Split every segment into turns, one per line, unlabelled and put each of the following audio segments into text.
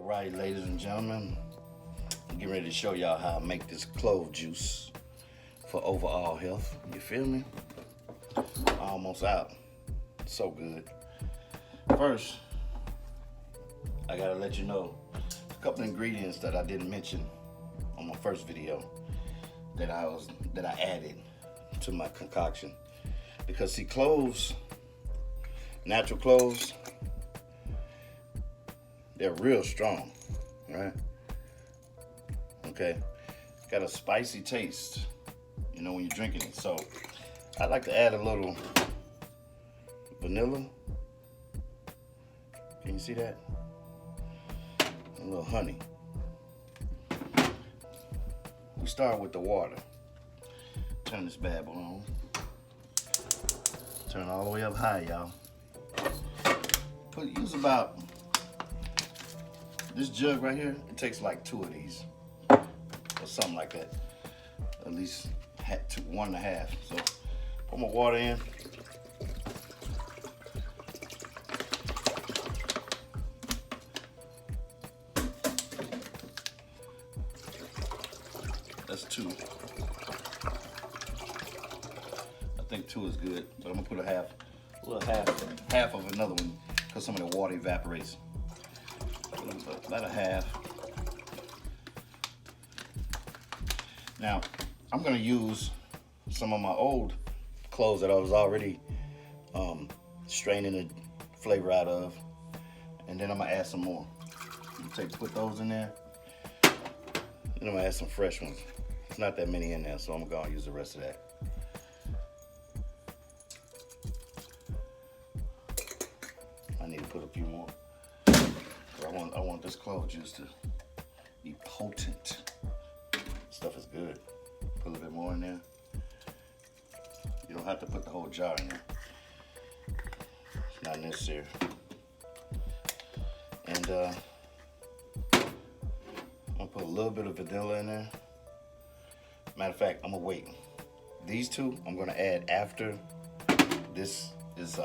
Alright, ladies and gentlemen, I'm getting ready to show y'all how I make this clove juice for overall health. You feel me? Almost out. So good. First, I gotta let you know a couple of ingredients that I didn't mention on my first video that I added to my concoction. Because see, cloves, natural cloves, they're real strong, right? Okay, got a spicy taste, you know, when you're drinking it. So I like to add a little vanilla. Can you see that? A little honey. We start with the water. Turn this bad boy on. Turn it all the way up high, y'all. Use about this jug right here. It takes like 2 of these, or something like that. At least 1.5. So put my water in. That's 2. I think 2 is good, but I'm gonna put a half of another one because some of the water evaporates. About a half. Now, I'm gonna use some of my old cloves that I was already straining the flavor out of, and then I'm gonna add some more. Put those in there. Then I'm gonna add some fresh ones. It's not that many in there, so I'm gonna use the rest of that. I need to put a few more. I want this clove juice to be potent. Stuff is good. Put a little bit more in there. You don't have to put the whole jar in there. It's not necessary. And I'm gonna put a little bit of vanilla in there. Matter of fact, I'm gonna wait. These 2 I'm gonna add after this is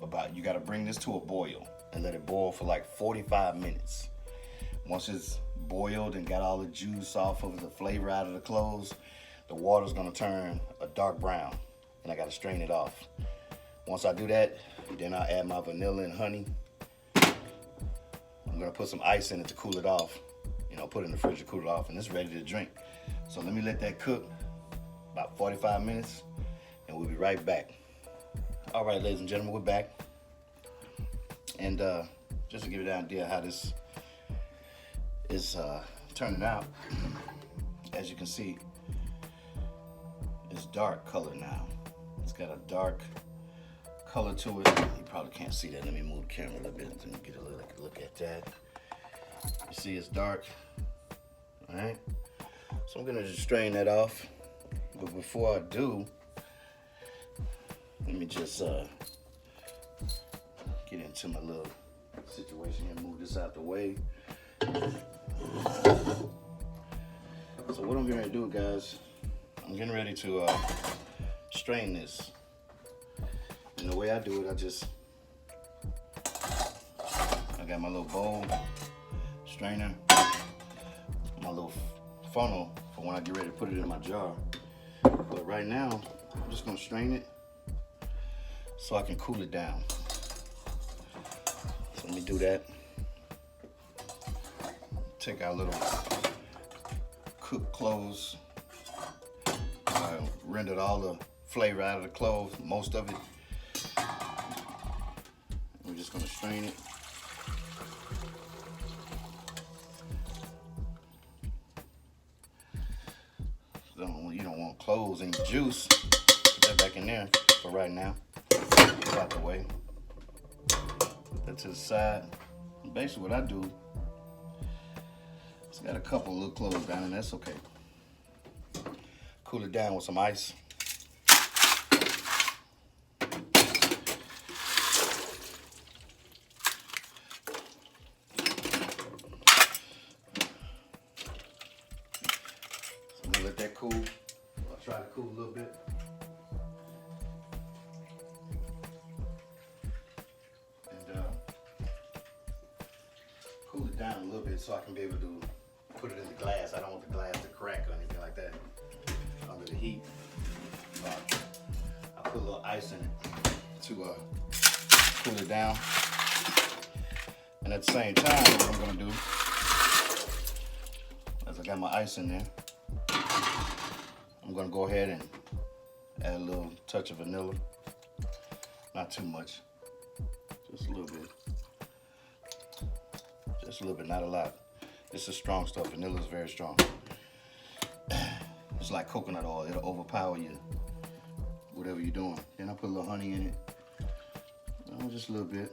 about. You gotta bring this to a boil and let it boil for like 45 minutes. Once it's boiled and got all the juice off of the flavor out of the cloves, the water's gonna turn a dark brown, and I gotta strain it off. Once I do that, then I'll add my vanilla and honey. I'm gonna put some ice in it to cool it off. You know, put it in the fridge to cool it off, and it's ready to drink. So let me let that cook about 45 minutes, and we'll be right back. All right, ladies and gentlemen, we're back. And just to give you an idea how this is turning out, as you can see, it's dark color now. It's got a dark color to it. You probably can't see that. Let me move the camera a little bit and get a look at that. You see it's dark, all right? So I'm gonna just strain that off. But before I do, let me just get into my little situation here, move this out the way. So what I'm getting ready to do, guys, I'm getting ready to strain this. And the way I do it, I got my little bowl, strainer, my little funnel for when I get ready to put it in my jar. But right now, I'm just gonna strain it so I can cool it down. So let me do that. Take our little cooked cloves. I rendered all the flavor out of the cloves, most of it. We're just gonna strain it. You don't want cloves in your juice. Put that back in there for right now. Get out the way. Put that to the side. And basically what I do, it's got a couple little cloves down, and that's okay. Cool it down with some ice. Let that cool. I'll try to cool a little bit. And cool it down a little bit so I can be able to put it in the glass. I don't want the glass to crack or anything like that under the heat. I put a little ice in it to cool it down. And at the same time, what I'm gonna do, as I got my ice in there, I'm gonna go ahead and add a little touch of vanilla. Not too much, just a little bit. Just a little bit, not a lot. This is strong stuff. Vanilla is very strong. It's like coconut oil. It'll overpower you, whatever you're doing. Then I put a little honey in it. Oh, just a little bit.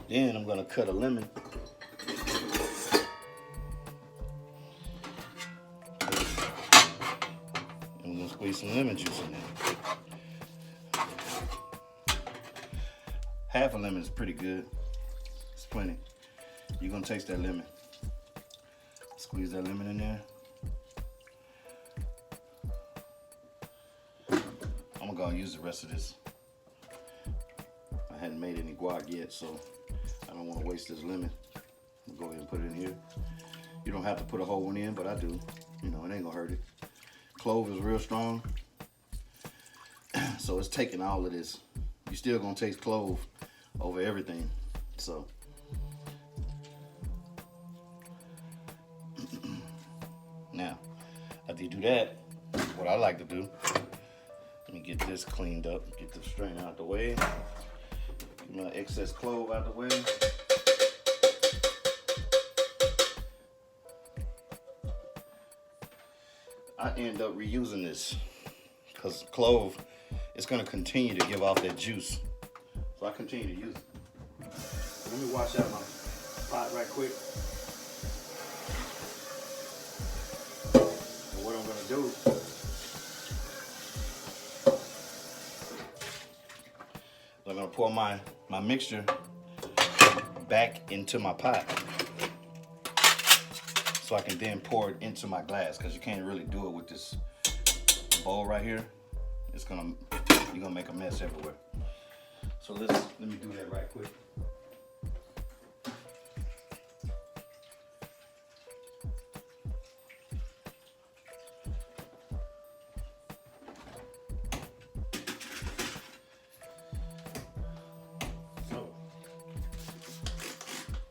Then I'm gonna cut a lemon. I'm gonna squeeze some lemon juice in there. Half a lemon is pretty good. It's plenty. You're gonna taste that lemon. Squeeze that lemon in there. I'm gonna go and use the rest of this. I hadn't made any guac yet, so I don't want to waste this lemon. I'm gonna go ahead and put it in here. You don't have to put a whole one in, but I do. You know, it ain't gonna hurt it. Clove is real strong, so it's taking all of this. You're still gonna taste clove over everything. So now, after you do that, what I like to do, let me get this cleaned up, get the strain out the way, get my excess clove out the way. I end up reusing this because clove is going to continue to give off that juice. So I continue to use it. Let me wash out my pot right quick. And what I'm going to do, I'm going to pour my mixture back into my pot so I can then pour it into my glass, because you can't really do it with this bowl right here. You're gonna make a mess everywhere. So let me do that right quick. So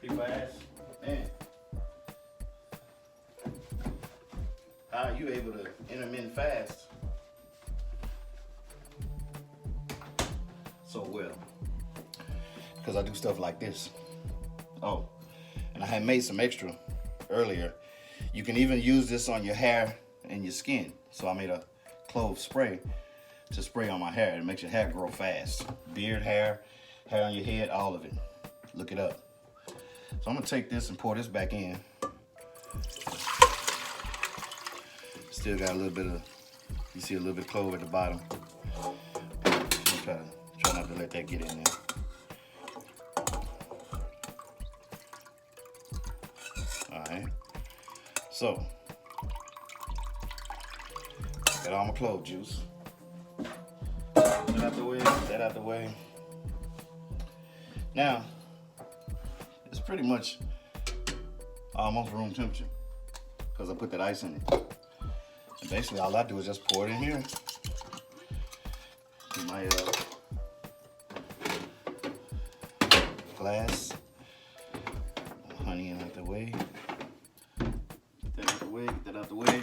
people ask, man, how are you able to intermittent fast so well? Because I do stuff like this. Oh, and I had made some extra earlier. You can even use this on your hair and your skin. So I made a clove spray to spray on my hair. It makes your hair grow fast. Beard, hair on your head, all of it. Look it up. So I'm gonna take this and pour this back in. Still got a little bit of, you see a little bit of clove at the bottom. Try not to let that get in there. All right. So, got all my clove juice. That out the way, that out the way. Now, it's pretty much almost room temperature because I put that ice in it. And basically, all I do is just pour it in here. My glass, honey in out the way, get that out the way, get that out the way.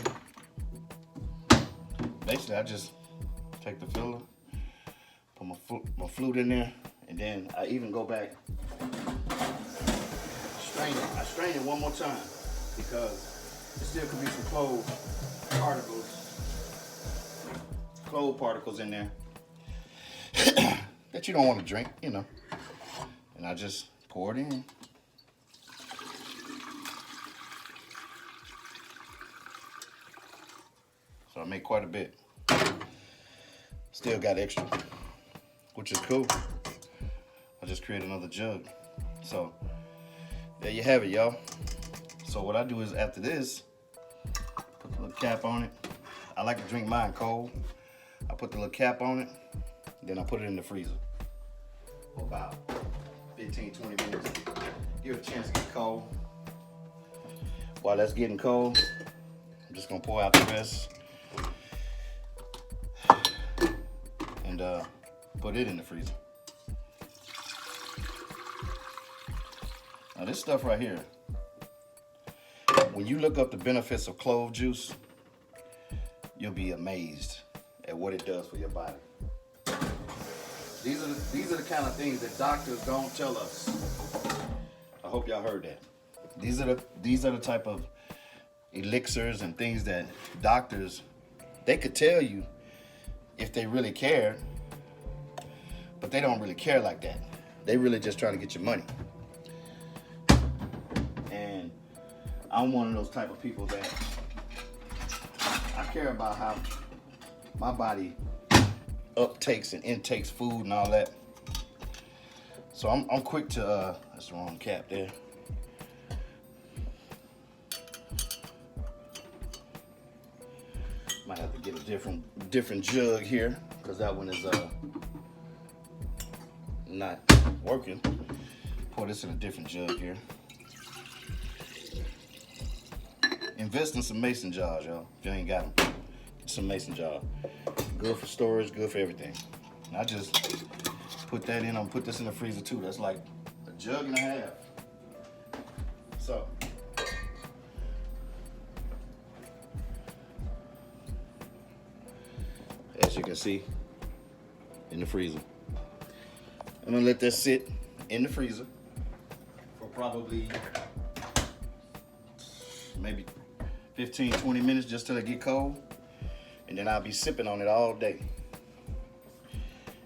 Basically, I just take the filler, put my flute in there, and then I even go back, strain it. I strain it one more time because there still could be some clove particles in there that you don't want to drink, you know. And I just pour it in. So I make quite a bit. Still got extra, which is cool. I just create another jug. So there you have it, y'all. So what I do is after this, put the little cap on it. I like to drink mine cold. I put the little cap on it, then I put it in the freezer for about 15, 20 minutes. Give it a chance to get cold. While that's getting cold, I'm just gonna pour out the rest and put it in the freezer. Now this stuff right here, when you look up the benefits of clove juice, you'll be amazed at what it does for your body. These are the kind of things that doctors don't tell us. I hope y'all heard that. These are the type of elixirs and things that doctors, they could tell you if they really cared, but they don't really care like that. They really just try to get your money. And I'm one of those type of people that I care about how my body uptakes and intakes food and all that. So I'm quick to that's the wrong cap there. Might have to get a different jug here because that one is not working. Pour this in a different jug here. Invest in some mason jars, y'all. If you ain't got them, get some mason jars. Good for storage, good for everything. And I just put that in. I'm gonna put this in the freezer too. That's like a jug and a half. So as you can see, in the freezer. I'm gonna let this sit in the freezer for probably maybe 15, 20 minutes just till it get cold. And then I'll be sipping on it all day.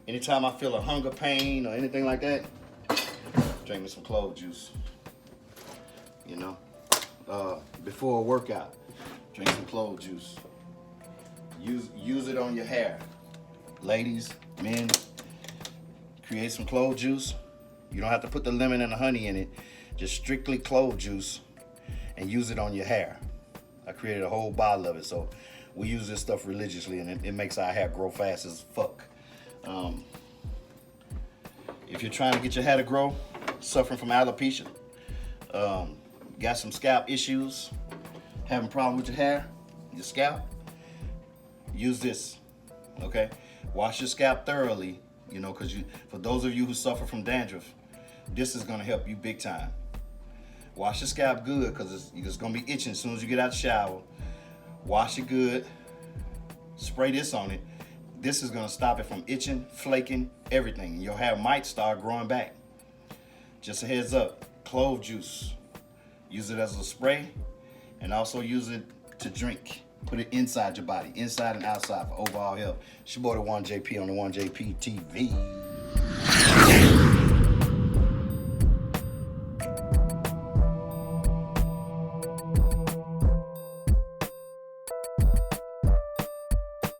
Anytime I feel a hunger pain or anything like that, drink me some clove juice. You know, before a workout, drink some clove juice. Use it on your hair. Ladies, men, create some clove juice. You don't have to put the lemon and the honey in it. Just strictly clove juice and use it on your hair. I created a whole bottle of it, so we use this stuff religiously, and it makes our hair grow fast as fuck. If you're trying to get your hair to grow, suffering from alopecia, got some scalp issues, having a problem with your hair, your scalp, use this, okay? Wash your scalp thoroughly, you know, because for those of you who suffer from dandruff, this is gonna help you big time. Wash your scalp good because it's gonna be itching as soon as you get out the shower. Wash it good, spray this on it. This is gonna stop it from itching, flaking, everything. Your hair might start growing back. Just a heads up, clove juice. Use it as a spray and also use it to drink. Put it inside your body, inside and outside for overall health. It's your boy, TheOneJP on TheOneJPtv.